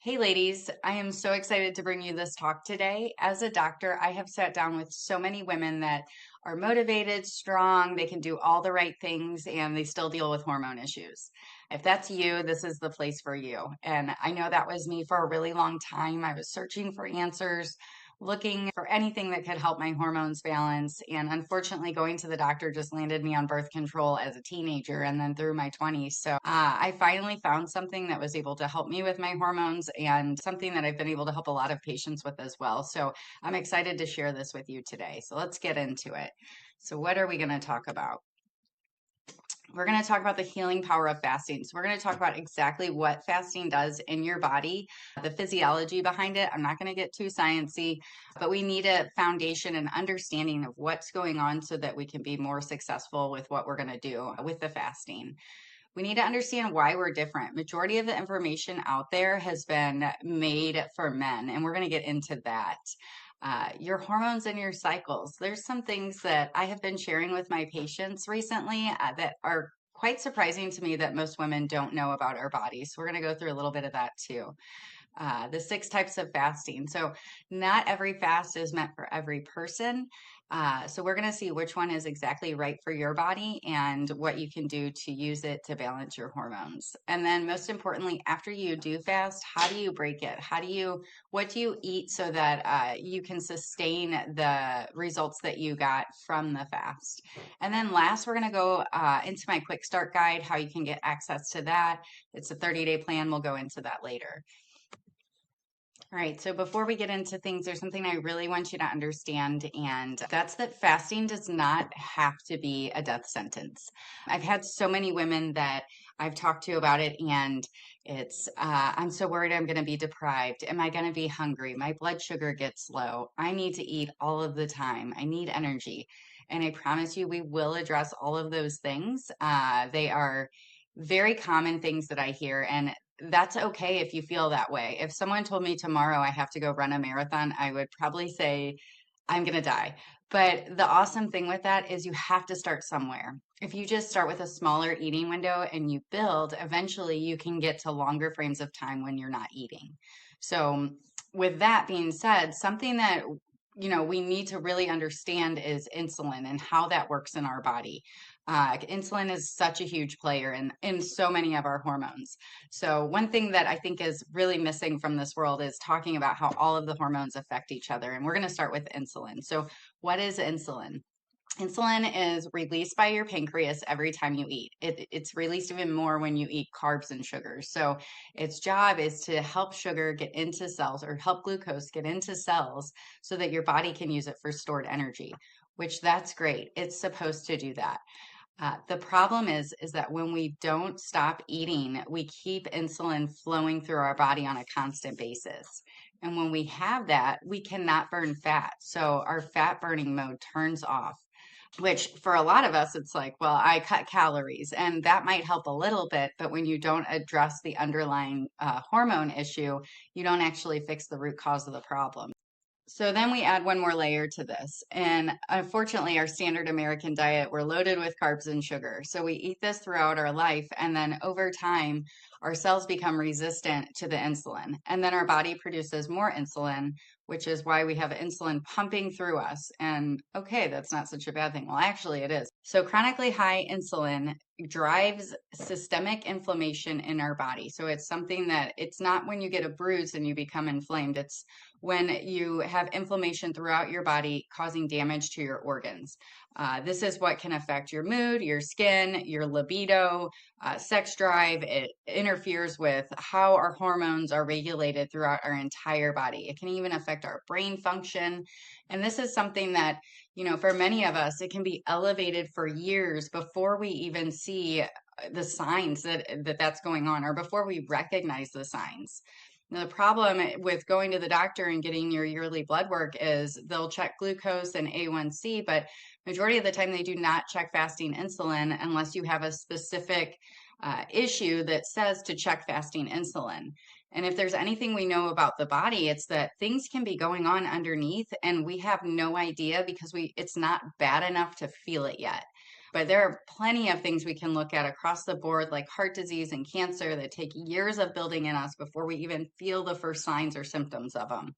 Hey ladies, I am so excited to bring you this talk today. As a doctor, I have sat down with so many women that are motivated, strong, they can do all the right things, and they still deal with hormone issues. If that's you, this is the place for you. And I know that was me for a really long time. I was searching for answers, looking for anything that could help my hormones balance. And unfortunately, going to the doctor just landed me on birth control as a teenager and then through my 20s. So I finally found something that was able to help me with my hormones and something that I've been able to help a lot of patients with as well. So I'm excited to share this with you today. So let's get into it. So, what are we going to talk about? We're going to talk about the healing power of fasting. So, we're going to talk about exactly what fasting does in your body, the physiology behind it. I'm not going to get too sciencey, but we need a foundation and understanding of what's going on so that we can be more successful with what we're going to do with the fasting. We need to understand why we're different. Majority of the information out there has been made for men, and we're going to get into that. Your hormones and your cycles. There's some things that I have been sharing with my patients recently that are quite surprising to me that most women don't know about our bodies. So we're going to go through a little bit of that too. The 6 types of fasting. So, not every fast is meant for every person. So, we're going to see which one is exactly right for your body and what you can do to use it to balance your hormones. And then, most importantly, after you do fast, how do you break it? What do you eat so that you can sustain the results that you got from the fast? And then, last, we're going to go into my quick start guide, how you can get access to that. It's a 30-day plan. We'll go into that later. All right, so before we get into things, there's something I really want you to understand, and that's that fasting does not have to be a death sentence. I've had so many women that I've talked to about it, and I'm so worried I'm going to be deprived. Am I going to be hungry? My blood sugar gets low. I need to eat all of the time. I need energy. And I promise you, we will address all of those things. They are very common things that I hear, and that's okay if you feel that way. If someone told me tomorrow I have to go run a marathon, I would probably say, I'm going to die. But the awesome thing with that is you have to start somewhere. If you just start with a smaller eating window and you build, eventually you can get to longer frames of time when you're not eating. So, with that being said, something that we need to really understand is insulin and how that works in our body. Insulin is such a huge player in so many of our hormones. So, one thing that I think is really missing from this world is talking about how all of the hormones affect each other. And we're going to start with insulin. So, what is insulin? Insulin is released by your pancreas every time you eat. It's released even more when you eat carbs and sugars. So its job is to help sugar get into cells or help glucose get into cells so that your body can use it for stored energy, which that's great. It's supposed to do that. The problem is that when we don't stop eating, we keep insulin flowing through our body on a constant basis. And when we have that, we cannot burn fat. So our fat burning mode turns off, which for a lot of us, it's like, well, I cut calories, and that might help a little bit. But when you don't address the underlying hormone issue, you don't actually fix the root cause of the problem. So then we add one more layer to this. And unfortunately, our standard American diet, we're loaded with carbs and sugar. So we eat this throughout our life. And then over time, our cells become resistant to the insulin. And then our body produces more insulin, which is why we have insulin pumping through us. And okay, that's not such a bad thing. Well, actually, it is. So chronically high insulin drives systemic inflammation in our body. So it's something that it's not when you get a bruise and you become inflamed. It's when you have inflammation throughout your body causing damage to your organs. This is what can affect your mood, your skin, your libido, sex drive. It interferes with how our hormones are regulated throughout our entire body. It can even affect our brain function. And this is something that, for many of us, it can be elevated for years before we even see the signs that's going on or before we recognize the signs. Now, the problem with going to the doctor and getting your yearly blood work is they'll check glucose and A1C, but majority of the time they do not check fasting insulin unless you have a specific issue that says to check fasting insulin. And if there's anything we know about the body, it's that things can be going on underneath and we have no idea because it's not bad enough to feel it yet. But there are plenty of things we can look at across the board, like heart disease and cancer, that take years of building in us before we even feel the first signs or symptoms of them.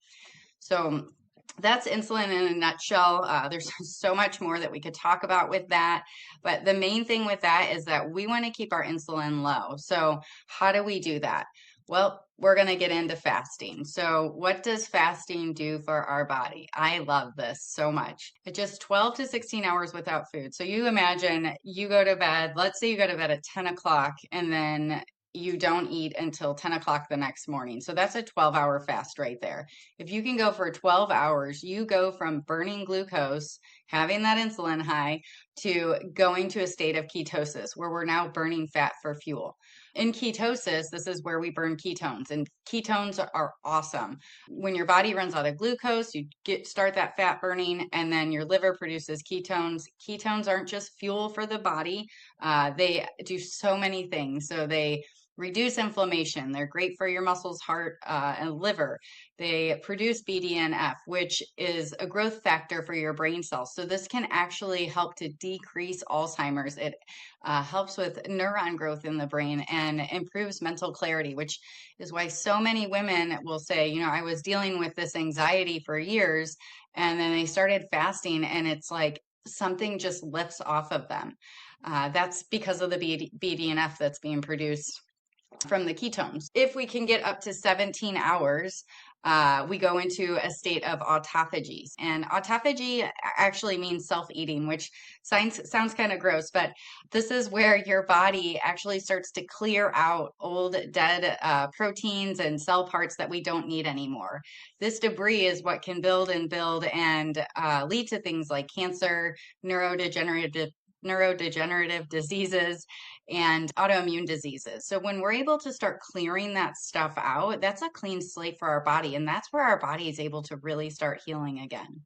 So that's insulin in a nutshell. There's so much more that we could talk about with that. But the main thing with that is that we want to keep our insulin low. So how do we do that? Well, we're going to get into fasting. So what does fasting do for our body? I love this so much. It's just 12 to 16 hours without food. So you imagine you go to bed, let's say you go to bed at 10 o'clock, and then you don't eat until 10 o'clock the next morning. So that's a 12-hour fast right there. If you can go for 12 hours, you go from burning glucose, having that insulin high, to going to a state of ketosis where we're now burning fat for fuel. In ketosis, this is where we burn ketones, and ketones are awesome. When your body runs out of glucose, you start that fat burning, and then your liver produces ketones. Ketones aren't just fuel for the body. They do so many things. So they reduce inflammation. They're great for your muscles, heart, and liver. They produce BDNF, which is a growth factor for your brain cells. So this can actually help to decrease Alzheimer's. It helps with neuron growth in the brain and improves mental clarity, which is why so many women will say, I was dealing with this anxiety for years, and then they started fasting, and it's like something just lifts off of them. That's because of the BDNF that's being produced from the ketones. If we can get up to 17 hours, we go into a state of autophagy. And autophagy actually means self-eating, which sounds kind of gross, but this is where your body actually starts to clear out old dead proteins and cell parts that we don't need anymore. This debris is what can build and lead to things like cancer, neurodegenerative diseases, and autoimmune diseases. So when we're able to start clearing that stuff out, that's a clean slate for our body. And that's where our body is able to really start healing again.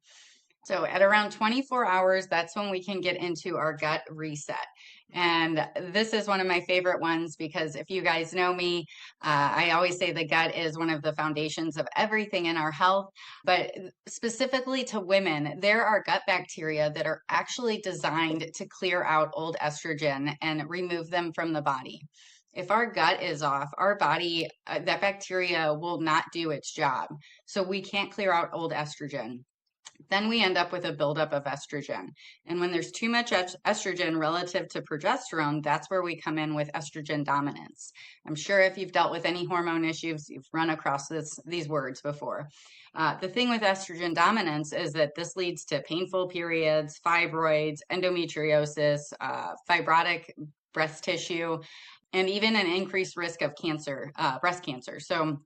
So at around 24 hours, that's when we can get into our gut reset. And this is one of my favorite ones because if you guys know me, I always say the gut is one of the foundations of everything in our health. But specifically to women, there are gut bacteria that are actually designed to clear out old estrogen and remove them from the body. If our gut is off, our body, that bacteria will not do its job. So we can't clear out old estrogen. Then we end up with a buildup of estrogen. And when there's too much estrogen relative to progesterone, that's where we come in with estrogen dominance. I'm sure if you've dealt with any hormone issues, you've run across these words before. The thing with estrogen dominance is that this leads to painful periods, fibroids, endometriosis, fibrotic breast tissue, and even an increased risk of cancer, breast cancer. So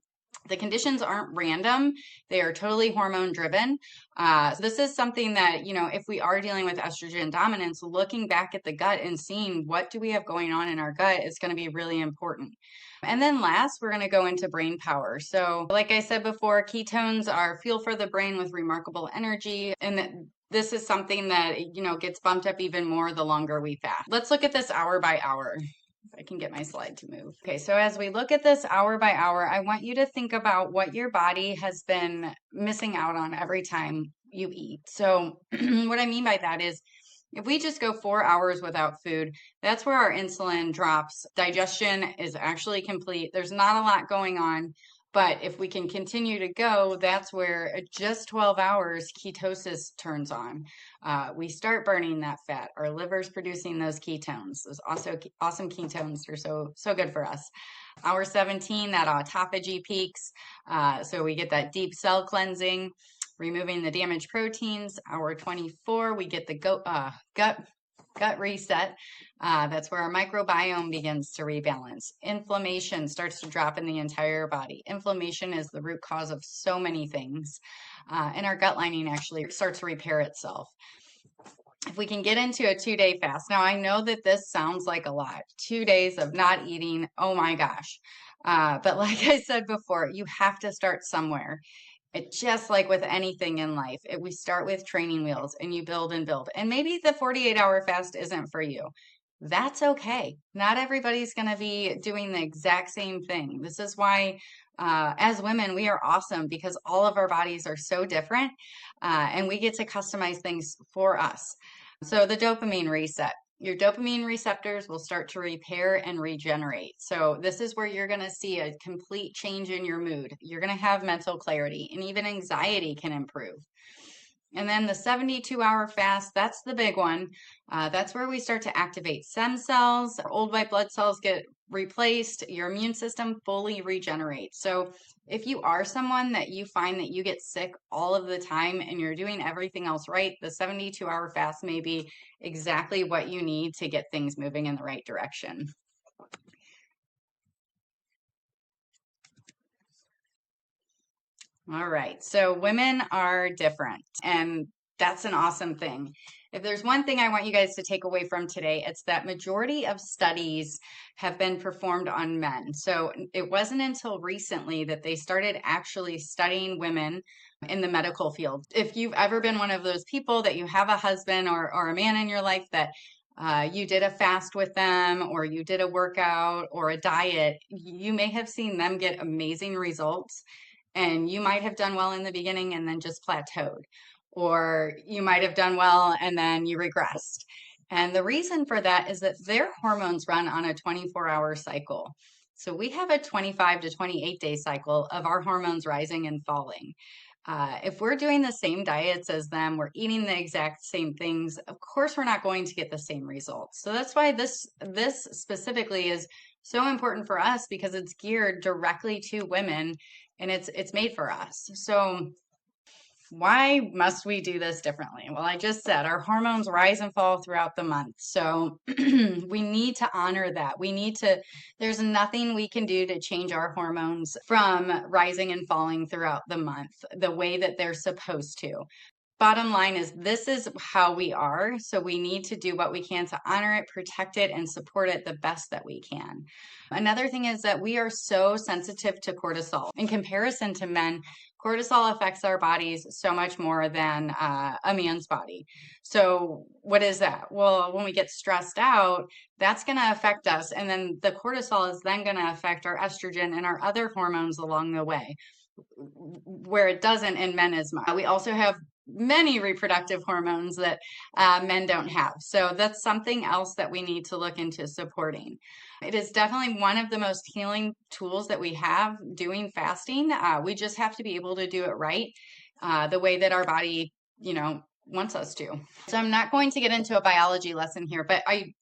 the conditions aren't random. They are totally hormone driven. So this is something that, if we are dealing with estrogen dominance, looking back at the gut and seeing what do we have going on in our gut is going to be really important. And then last, we're going to go into brain power. So like I said before, ketones are fuel for the brain with remarkable energy. And this is something that, gets bumped up even more the longer we fast. Let's look at this hour by hour. I can get my slide to move. Okay, so as we look at this hour by hour, I want you to think about what your body has been missing out on every time you eat. So what I mean by that is if we just go 4 hours without food, that's where our insulin drops. Digestion is actually complete. There's not a lot going on. But if we can continue to go, that's where at just 12 hours, ketosis turns on. We start burning that fat. Our liver's producing those ketones. Those also awesome ketones are so good for us. Hour 17, that autophagy peaks. So we get that deep cell cleansing, removing the damaged proteins. Hour 24, we get the gut reset. That's where our microbiome begins to rebalance. Inflammation starts to drop in the entire body. Inflammation is the root cause of so many things. And our gut lining actually starts to repair itself. If we can get into a 2-day fast. Now, I know that this sounds like a lot. 2 days of not eating. Oh my gosh. But like I said before, you have to start somewhere. It's just like with anything in life, we start with training wheels and you build and build. And maybe the 48-hour fast isn't for you. That's okay. Not everybody's going to be doing the exact same thing. This is why, as women, we are awesome because all of our bodies are so different and we get to customize things for us. So the dopamine reset. your dopamine receptors will start to repair and regenerate. So this is where you're going to see a complete change in your mood. You're going to have mental clarity, and even anxiety can improve. And then the 72-hour fast, that's the big one. That's where we start to activate stem cells. Old white blood cells get replaced. Your immune system fully regenerates. So if you are someone that you find that you get sick all of the time and you're doing everything else right, the 72-hour fast may be exactly what you need to get things moving in the right direction. All right. So women are different, and that's an awesome thing. If there's one thing I want you guys to take away from today, it's that majority of studies have been performed on men. So it wasn't until recently that they started actually studying women in the medical field. If you've ever been one of those people that you have a husband or a man in your life that you did a fast with them, or you did a workout or a diet, you may have seen them get amazing results, and you might have done well in the beginning and then just plateaued, or you might have done well and then you regressed. And the reason for that is that their hormones run on a 24-hour cycle. So we have a 25 to 28-day cycle of our hormones rising and falling. If we're doing the same diets as them, we're eating the exact same things, of course we're not going to get the same results. So that's why this specifically is so important for us, because it's geared directly to women, and it's made for us. So why must we do this differently? Well, I just said our hormones rise and fall throughout the month. So we need to honor that. There's nothing we can do to change our hormones from rising and falling throughout the month the way that they're supposed to. Bottom line is, this is how we are. So we need to do what we can to honor it, protect it, and support it the best that we can. Another thing is that we are so sensitive to cortisol. In comparison to men, cortisol affects our bodies so much more than a man's body. So what is that? Well, when we get stressed out, that's going to affect us. And then the cortisol is then going to affect our estrogen and our other hormones along the way, where it doesn't in men as much. We also have many reproductive hormones that men don't have. So that's something else that we need to look into supporting. It is definitely one of the most healing tools that we have, doing fasting. We just have to be able to do it right, the way that our body, wants us to. So I'm not going to get into a biology lesson here, but I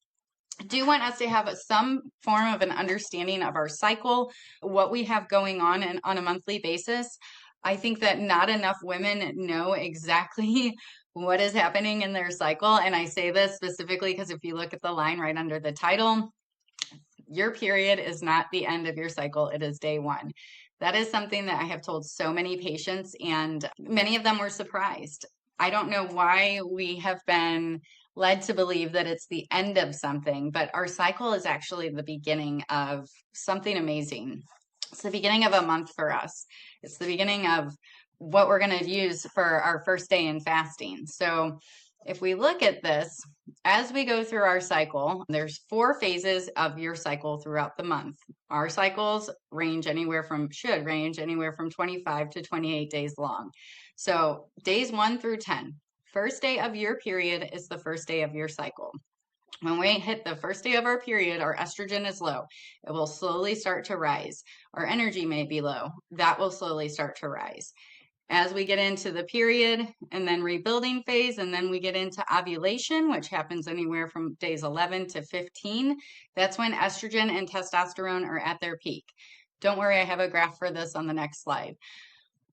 do want us to have some form of an understanding of our cycle, what we have going on and on a monthly basis. I think that not enough women know exactly what is happening in their cycle. And I say this specifically because if you look at the line right under the title, your period is not the end of your cycle, it is day one. That is something that I have told so many patients, and many of them were surprised. I don't know why we have been led to believe that it's the end of something, but our cycle is actually the beginning of something amazing. It's the beginning of a month for us. It's the beginning of what we're going to use for our first day in fasting. So if we look at this, as we go through our cycle, there's 4 phases of your cycle throughout the month. Our cycles should range anywhere from 25 to 28 days long. So days 1 through 10. First day of your period is the first day of your cycle. When we hit the first day of our period, our estrogen is low. It will slowly start to rise. Our energy may be low. That will slowly start to rise. As we get into the period and then rebuilding phase, and then we get into ovulation, which happens anywhere from days 11 to 15, that's when estrogen and testosterone are at their peak. Don't worry, I have a graph for this on the next slide.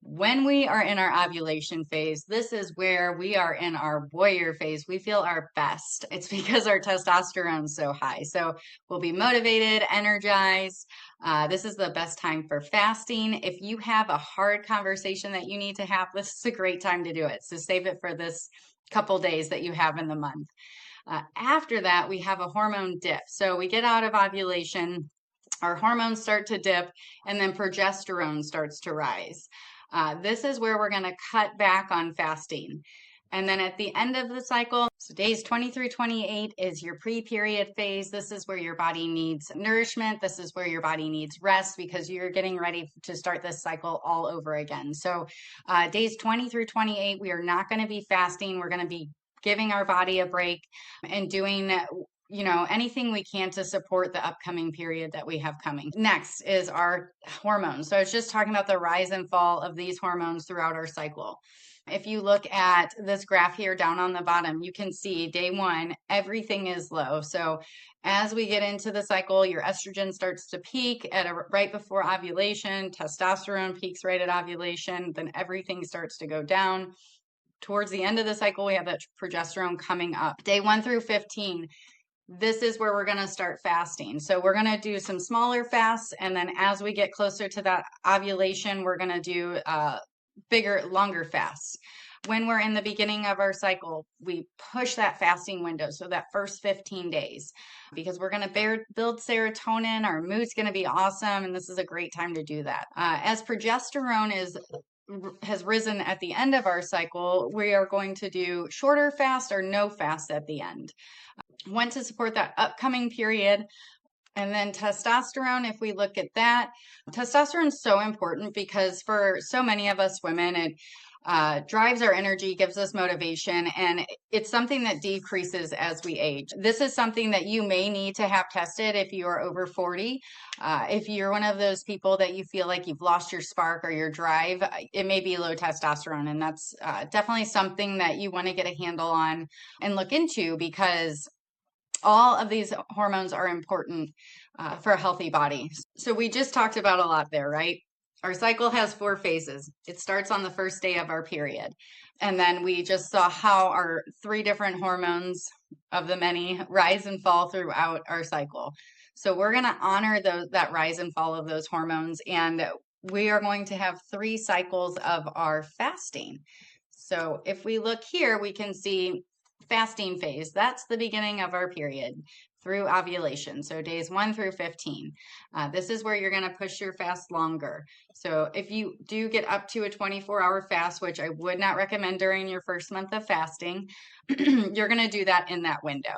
When we are in our ovulation phase, this is where we are in our warrior phase. We feel our best. It's because our testosterone is so high. So we'll be motivated, energized. This is the best time for fasting. If you have a hard conversation that you need to have, this is a great time to do it. So save it for this couple days that you have in the month. After that, we have a hormone dip. So we get out of ovulation, our hormones start to dip, and then progesterone starts to rise. This is where we're going to cut back on fasting. And then at the end of the cycle, so days 20 through 28 is your pre-period phase. This is where your body needs nourishment. This is where your body needs rest, because you're getting ready to start this cycle all over again. So days 20 through 28, we are not going to be fasting. We're going to be giving our body a break and doing anything we can to support the upcoming period that we have coming. Next is our hormones. So I was just talking about the rise and fall of these hormones throughout our cycle. If you look at this graph here down on the bottom, you can see day one, everything is low. So as we get into the cycle, your estrogen starts to peak right before ovulation, testosterone peaks right at ovulation, then everything starts to go down. Towards the end of the cycle, we have that progesterone coming up. Day 1 through 15, this is where we're going to start fasting. So we're going to do some smaller fasts. And then as we get closer to that ovulation, we're going to do bigger, longer fasts. When we're in the beginning of our cycle, we push that fasting window. So that first 15 days, because we're going to build serotonin, our mood's going to be awesome. And this is a great time to do that. As progesterone has risen at the end of our cycle, we are going to do shorter fast or no fast at the end. One to support that upcoming period. And then testosterone, if we look at that, testosterone is so important because for so many of us women, it drives our energy, gives us motivation, and it's something that decreases as we age. This is something that you may need to have tested if you are over 40. If you're one of those people that you feel like you've lost your spark or your drive, it may be low testosterone, and that's definitely something that you want to get a handle on and look into, because all of these hormones are important for a healthy body. So we just talked about a lot there, right? Our cycle has 4 phases. It starts on the first day of our period. And then we just saw how our 3 different hormones of the many rise and fall throughout our cycle. So we're going to honor that rise and fall of those hormones. And we are going to have 3 cycles of our fasting. So if we look here, we can see fasting phase. That's the beginning of our period through ovulation. So days 1 through 15. This is where you're going to push your fast longer. So if you do get up to a 24-hour fast, which I would not recommend during your first month of fasting, you're going to do that in that window.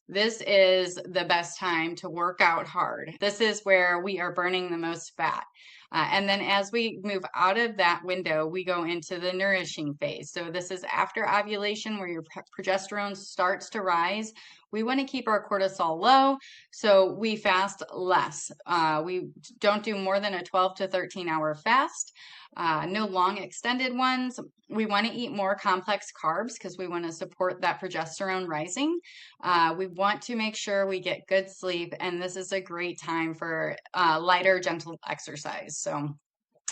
This is the best time to work out hard. This is where we are burning the most fat. And then as we move out of that window, we go into the nourishing phase. So this is after ovulation where your progesterone starts to rise. We want to keep our cortisol low, so we fast less. We don't do more than a 12 to 13-hour fast. No long extended ones. We want to eat more complex carbs because we want to support that progesterone rising. We want to make sure we get good sleep, and this is a great time for lighter, gentle exercise. So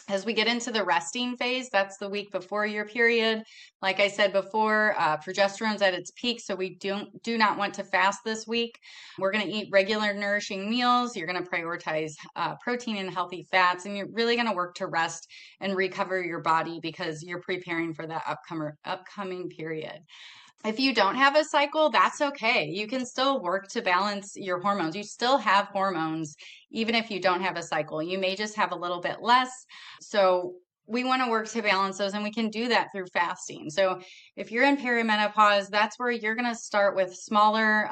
as we get into the resting phase, that's the week before your period. Like I said before, progesterone's at its peak, so we do not want to fast this week. We're going to eat regular nourishing meals. You're going to prioritize protein and healthy fats, and you're really going to work to rest and recover your body because you're preparing for that upcoming period. If you don't have a cycle, that's okay. You can still work to balance your hormones. You still have hormones, even if you don't have a cycle. You may just have a little bit less. So we want to work to balance those, and we can do that through fasting. So if you're in perimenopause, that's where you're going to start with smaller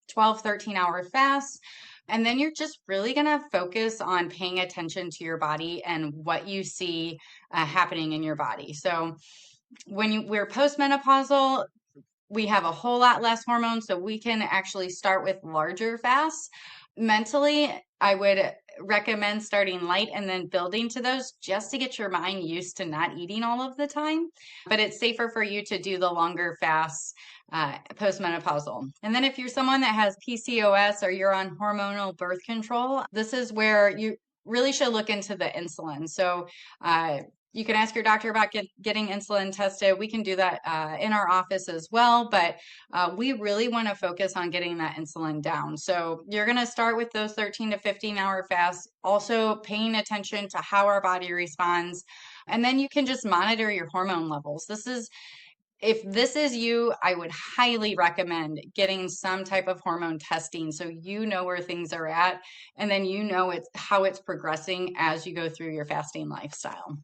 12, 13-hour fasts. And then you're just really going to focus on paying attention to your body and what you see happening in your body. So when we're postmenopausal, we have a whole lot less hormones, so we can actually start with larger fasts. Mentally, I would recommend starting light and then building to those just to get your mind used to not eating all of the time. But it's safer for you to do the longer fasts postmenopausal. And then if you're someone that has PCOS or you're on hormonal birth control, this is where you really should look into the insulin. So you can ask your doctor about getting insulin tested. We can do that in our office as well, but we really want to focus on getting that insulin down. So you're going to start with those 13 to 15-hour fasts, also paying attention to how our body responds. And then you can just monitor your hormone levels. If this is you, I would highly recommend getting some type of hormone testing so you know where things are at, and then you know how it's progressing as you go through your fasting lifestyle.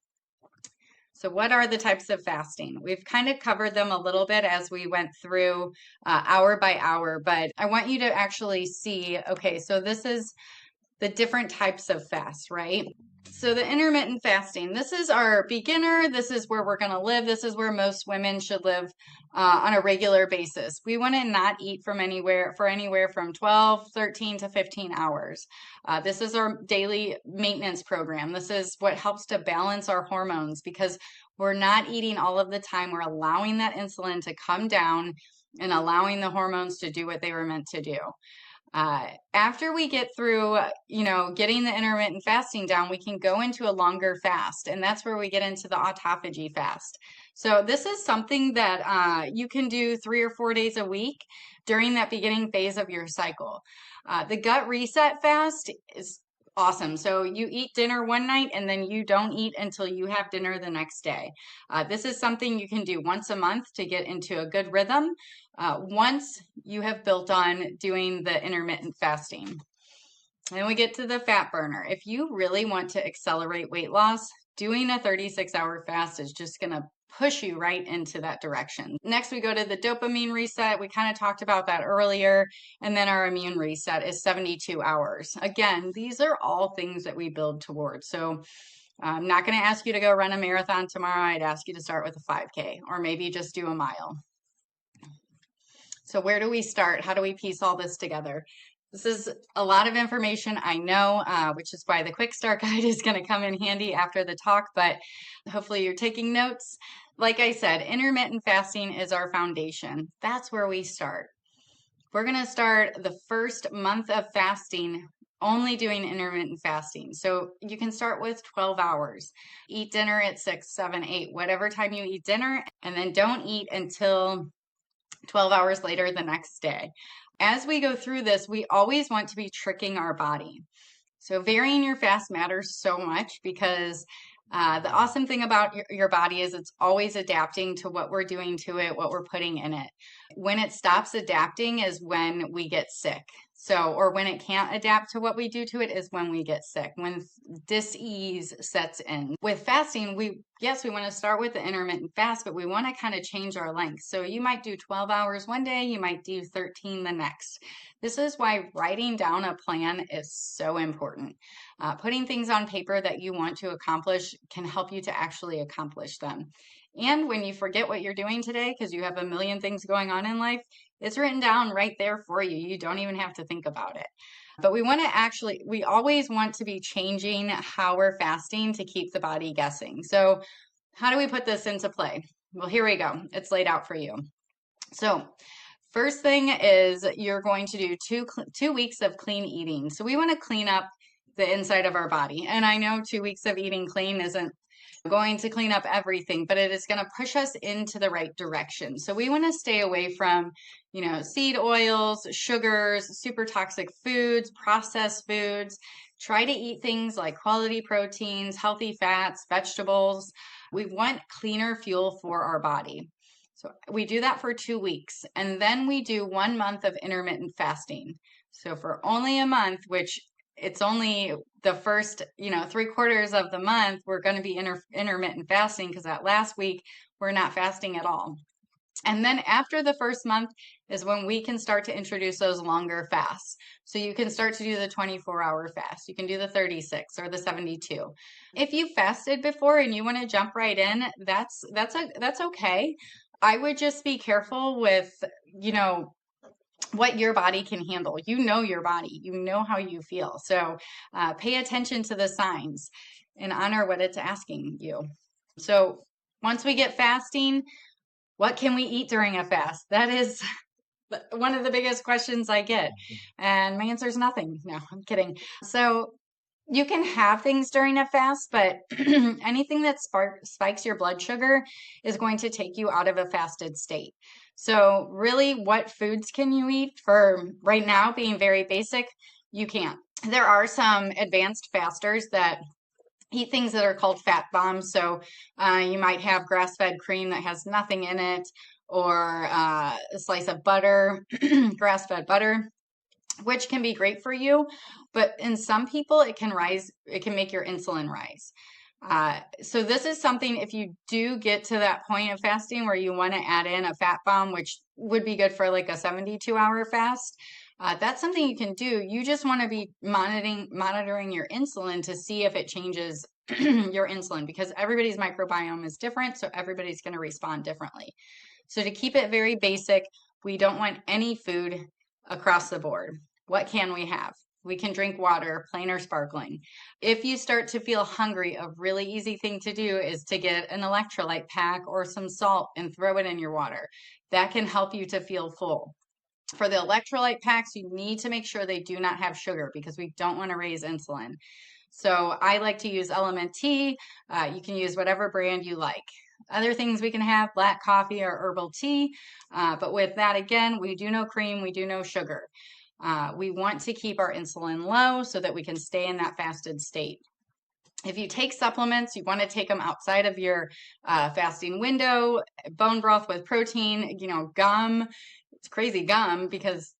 So what are the types of fasting? We've kind of covered them a little bit as we went through hour by hour, but I want you to actually see, okay, so this is the different types of fasts, right? So the intermittent fasting, this is our beginner. This is where we're going to live. This is where most women should live on a regular basis. We want to not eat from anywhere from 12, 13 to 15 hours. This is our daily maintenance program. This is what helps to balance our hormones because we're not eating all of the time. We're allowing that insulin to come down and allowing the hormones to do what they were meant to do. After we get through, getting the intermittent fasting down, we can go into a longer fast. And that's where we get into the autophagy fast. So this is something that you can do 3 or 4 days a week during that beginning phase of your cycle. The gut reset fast is awesome. So you eat dinner one night and then you don't eat until you have dinner the next day. This is something you can do once a month to get into a good rhythm once you have built on doing the intermittent fasting. Then we get to the fat burner. If you really want to accelerate weight loss, doing a 36-hour fast is just going to push you right into that direction. Next, we go to the dopamine reset. We kind of talked about that earlier. And then our immune reset is 72 hours. Again, these are all things that we build towards. So I'm not going to ask you to go run a marathon tomorrow. I'd ask you to start with a 5K or maybe just do a mile. So where do we start? How do we piece all this together? This is a lot of information, I know, which is why the quick start guide is going to come in handy after the talk, but hopefully you're taking notes. Like I said, intermittent fasting is our foundation. That's where we start. We're going to start the first month of fasting only doing intermittent fasting. So you can start with 12 hours. Eat dinner at 6, 7, 8, whatever time you eat dinner, and then don't eat until 12 hours later the next day. As we go through this, we always want to be tricking our body. So varying your fast matters so much because the awesome thing about your body is it's always adapting to what we're doing to it, what we're putting in it. When it stops adapting is when we get sick. So, or when it can't adapt to what we do to it is when we get sick, when dis-ease sets in. With fasting, we want to start with the intermittent fast, but we want to kind of change our length. So you might do 12 hours one day, you might do 13 the next. This is why writing down a plan is so important. Putting things on paper that you want to accomplish can help you to actually accomplish them. And when you forget what you're doing today, because you have a million things going on in life, it's written down right there for you. You don't even have to think about it. But we always want to be changing how we're fasting to keep the body guessing. So how do we put this into play? Well, here we go. It's laid out for you. So first thing is you're going to do 2 weeks of clean eating. So we want to clean up the inside of our body. And I know 2 weeks of eating clean isn't going to clean up everything, but it is going to push us into the right direction. So we want to stay away from, seed oils, sugars, super toxic foods, processed foods. Try to eat things like quality proteins, healthy fats, vegetables. We want cleaner fuel for our body. So we do that for 2 weeks. And then we do 1 month of intermittent fasting. So for only a month, which it's only the first, 3/4 of the month, we're going to be intermittent fasting because that last week we're not fasting at all. And then after the first month is when we can start to introduce those longer fasts. So you can start to do the 24-hour fast. You can do the 36 or the 72. If you fasted before and you want to jump right in, that's okay. I would just be careful with, what your body can handle. You know your body. You know how you feel. So pay attention to the signs and honor what it's asking you. So once we get fasting, what can we eat during a fast? That is one of the biggest questions I get. And my answer is nothing. No, I'm kidding. So you can have things during a fast, but anything that spikes your blood sugar is going to take you out of a fasted state. So really, what foods can you eat? For right now, being very basic, you can't. There are some advanced fasters that eat things that are called fat bombs. So you might have grass-fed cream that has nothing in it, or a slice of butter, grass-fed butter, which can be great for you. But in some people, it can make your insulin rise. So this is something, if you do get to that point of fasting where you want to add in a fat bomb, which would be good for like a 72-hour fast, That's something you can do. You just want to be monitoring your insulin to see if it changes your insulin, because everybody's microbiome is different, so everybody's going to respond differently. So to keep it very basic, we don't want any food across the board. What can we have? We can drink water, plain or sparkling. If you start to feel hungry, a really easy thing to do is to get an electrolyte pack or some salt and throw it in your water. That can help you to feel full. For the electrolyte packs, you need to make sure they do not have sugar, because we don't want to raise insulin. So I like to use Element Tea. You can use whatever brand you like. Other things we can have, black coffee or herbal tea. But with that, again, we do no cream, we do no sugar. We want to keep our insulin low so that we can stay in that fasted state. If you take supplements, you want to take them outside of your fasting window. Bone broth with protein, gum. It's crazy, gum, because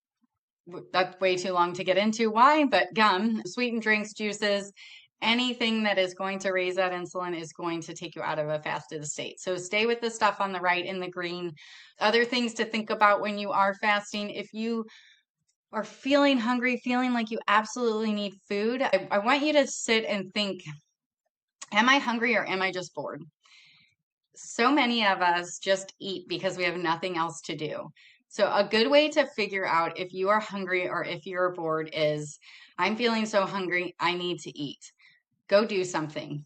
that's way too long to get into why, but gum, sweetened drinks, juices, anything that is going to raise that insulin is going to take you out of a fasted state. So stay with the stuff on the right in the green. Other things to think about when you are fasting: if you are feeling hungry, feeling like you absolutely need food, I want you to sit and think, am I hungry or am I just bored? So many of us just eat because we have nothing else to do. So a good way to figure out if you are hungry or if you're bored is, I'm feeling so hungry, I need to eat. Go do something.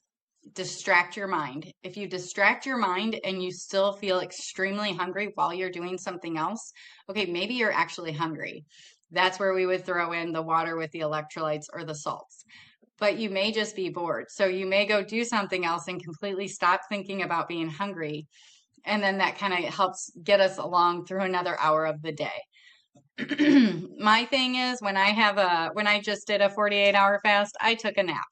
Distract your mind. If you distract your mind and you still feel extremely hungry while you're doing something else, okay, maybe you're actually hungry. That's where we would throw in the water with the electrolytes or the salts. But you may just be bored. So you may go do something else and completely stop thinking about being hungry. And then that kind of helps get us along through another hour of the day. My thing is, when I just did a 48-hour fast, I took a nap.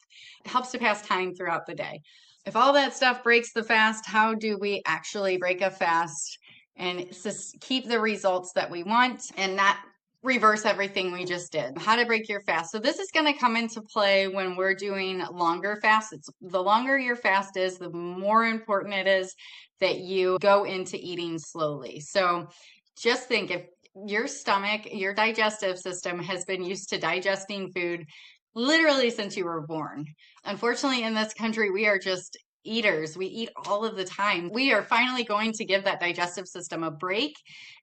It helps to pass time throughout the day. If all that stuff breaks the fast, how do we actually break a fast and keep the results that we want and not reverse everything we just did? How to break your fast. So this is going to come into play when we're doing longer fasts. The longer your fast is, the more important it is that you go into eating slowly. So just think, if your stomach, your digestive system has been used to digesting food literally since you were born. Unfortunately, in this country, we are just eaters. We eat all of the time. We are finally going to give that digestive system a break.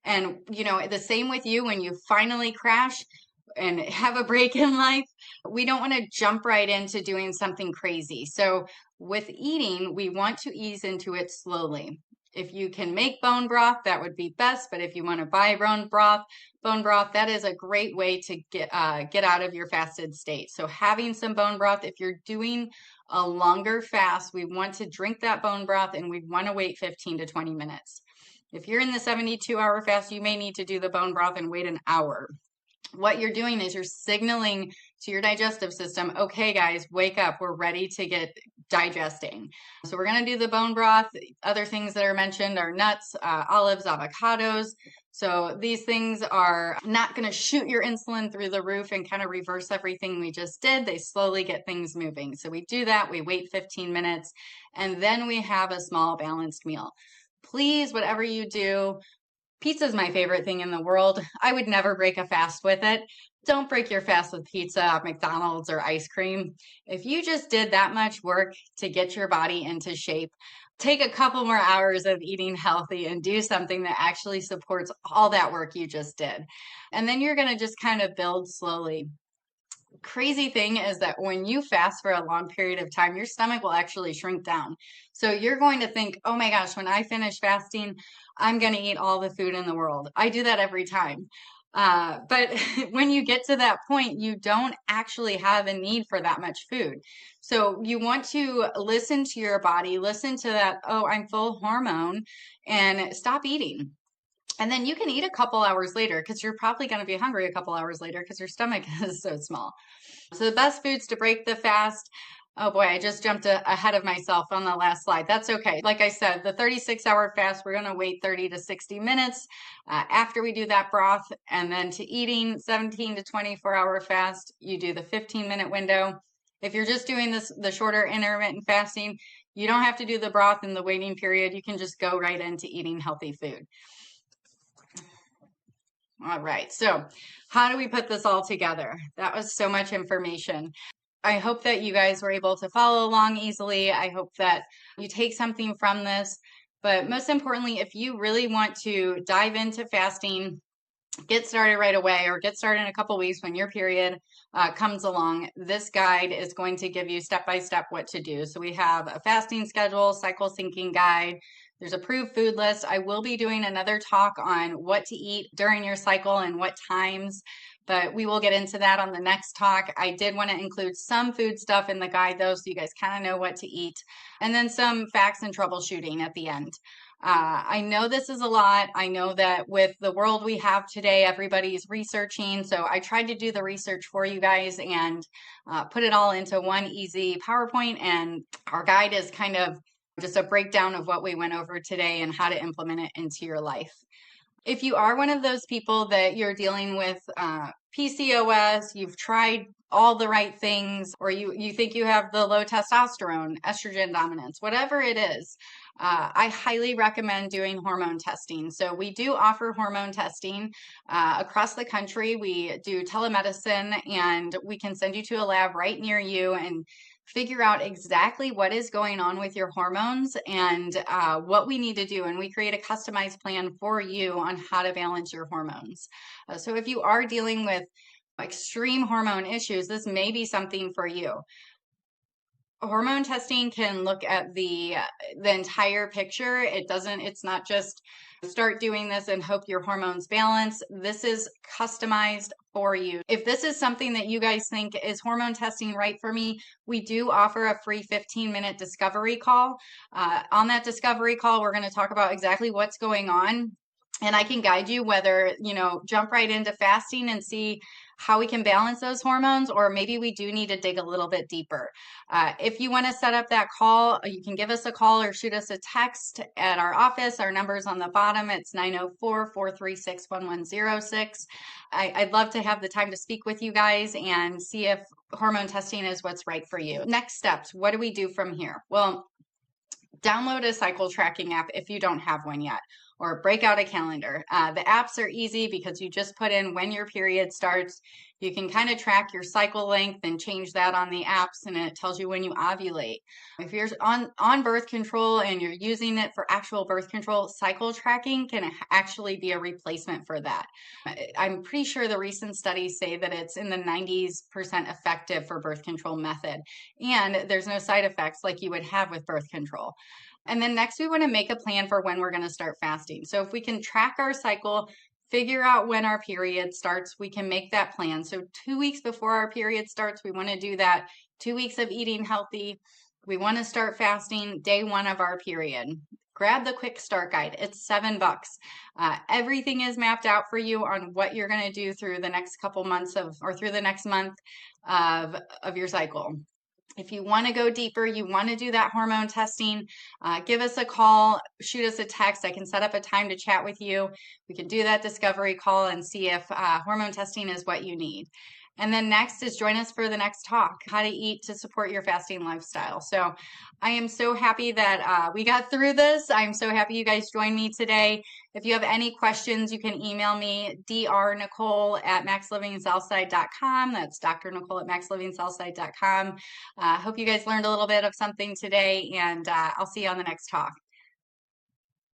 And, the same with you when you finally crash and have a break in life. We don't want to jump right into doing something crazy. So with eating, we want to ease into it slowly. If you can make bone broth, that would be best. But if you want to buy bone broth, that is a great way to get out of your fasted state. So having some bone broth, if you're doing a longer fast, we want to drink that bone broth and we want to wait 15 to 20 minutes. If you're in the 72-hour fast, you may need to do the bone broth and wait an hour. What you're doing is you're signaling to your digestive system, okay, guys, wake up. We're ready to get digesting. So we're going to do the bone broth. Other things that are mentioned are nuts, olives, avocados. So these things are not going to shoot your insulin through the roof and kind of reverse everything we just did. They slowly get things moving. So we do that. We wait 15 minutes, and then we have a small balanced meal. Please, whatever you do, pizza is my favorite thing in the world. I would never break a fast with it. Don't break your fast with pizza, McDonald's, or ice cream. If you just did that much work to get your body into shape, take a couple more hours of eating healthy and do something that actually supports all that work you just did. And then you're going to just kind of build slowly. Crazy thing is that when you fast for a long period of time, your stomach will actually shrink down. So you're going to think, oh my gosh, when I finish fasting, I'm going to eat all the food in the world. I do that every time. But when you get to that point, you don't actually have a need for that much food. So you want to listen to your body, listen to that, oh, I'm full hormone, and stop eating. And then you can eat a couple hours later, because you're probably going to be hungry a couple hours later because your stomach is so small. So the best foods to break the fast. Oh boy, I just jumped ahead of myself on the last slide. That's okay. Like I said, the 36-hour fast, we're going to wait 30 to 60 minutes after we do that broth. And then to eating, 17 to 24-hour fast, you do the 15-minute window. If you're just doing the shorter intermittent fasting, you don't have to do the broth in the waiting period. You can just go right into eating healthy food. All right. So, how do we put this all together? That was so much information. I hope that you guys were able to follow along easily. I hope that you take something from this. But most importantly, if you really want to dive into fasting, get started right away or get started in a couple weeks when your period comes along, this guide is going to give you step by step what to do. So we have a fasting schedule, cycle syncing guide. There's a approved food list. I will be doing another talk on what to eat during your cycle and what times, but we will get into that on the next talk. I did want to include some food stuff in the guide though, so you guys kind of know what to eat, and then some facts and troubleshooting at the end. I know this is a lot. I know that with the world we have today, everybody's researching. So I tried to do the research for you guys and put it all into one easy PowerPoint. And our guide is kind of just a breakdown of what we went over today and how to implement it into your life. If you are one of those people that you're dealing with PCOS, you've tried all the right things, or you think you have the low testosterone, estrogen dominance, whatever it is, I highly recommend doing hormone testing. So we do offer hormone testing across the country. We do telemedicine, and we can send you to a lab right near you and figure out exactly what is going on with your hormones and what we need to do. And we create a customized plan for you on how to balance your hormones. So if you are dealing with extreme hormone issues, this may be something for you. Hormone testing can look at the entire picture. It's not just start doing this and hope your hormones balance. This is customized for you. If this is something that you guys think is hormone testing right for me, we do offer a free 15-minute discovery call. On that discovery call, we're going to talk about exactly what's going on. And I can guide you whether, jump right into fasting and see how we can balance those hormones, or maybe we do need to dig a little bit deeper. If you want to set up that call, you can give us a call or shoot us a text at our office. Our number's on the bottom. It's 904-436-1106. I'd love to have the time to speak with you guys and see if hormone testing is what's right for you. Next steps, what do we do from here? Well, download a cycle tracking app if you don't have one yet, or break out a calendar. The apps are easy because you just put in when your period starts. You can kind of track your cycle length and change that on the apps, and it tells you when you ovulate. If you're on birth control and you're using it for actual birth control, cycle tracking can actually be a replacement for that. I'm pretty sure the recent studies say that it's in the 90% effective for birth control method, and there's no side effects like you would have with birth control. And then next, we want to make a plan for when we're going to start fasting. So if we can track our cycle, figure out when our period starts, we can make that plan. So 2 weeks before our period starts, we want to do that. 2 weeks of eating healthy. We want to start fasting day 1 of our period. Grab the quick start guide. It's $7. Everything is mapped out for you on what you're going to do through the next couple months through the next month of your cycle. If you want to go deeper, you want to do that hormone testing, give us a call, shoot us a text. I can set up a time to chat with you. We can do that discovery call and see if hormone testing is what you need. And then next is join us for the next talk, how to eat to support your fasting lifestyle. So I am so happy that we got through this. I'm so happy you guys joined me today. If you have any questions, you can email me, drnicole@maxlivingsouthside.com. That's drnicole@maxlivingsouthside.com. Hope you guys learned a little bit of something today, and I'll see you on the next talk.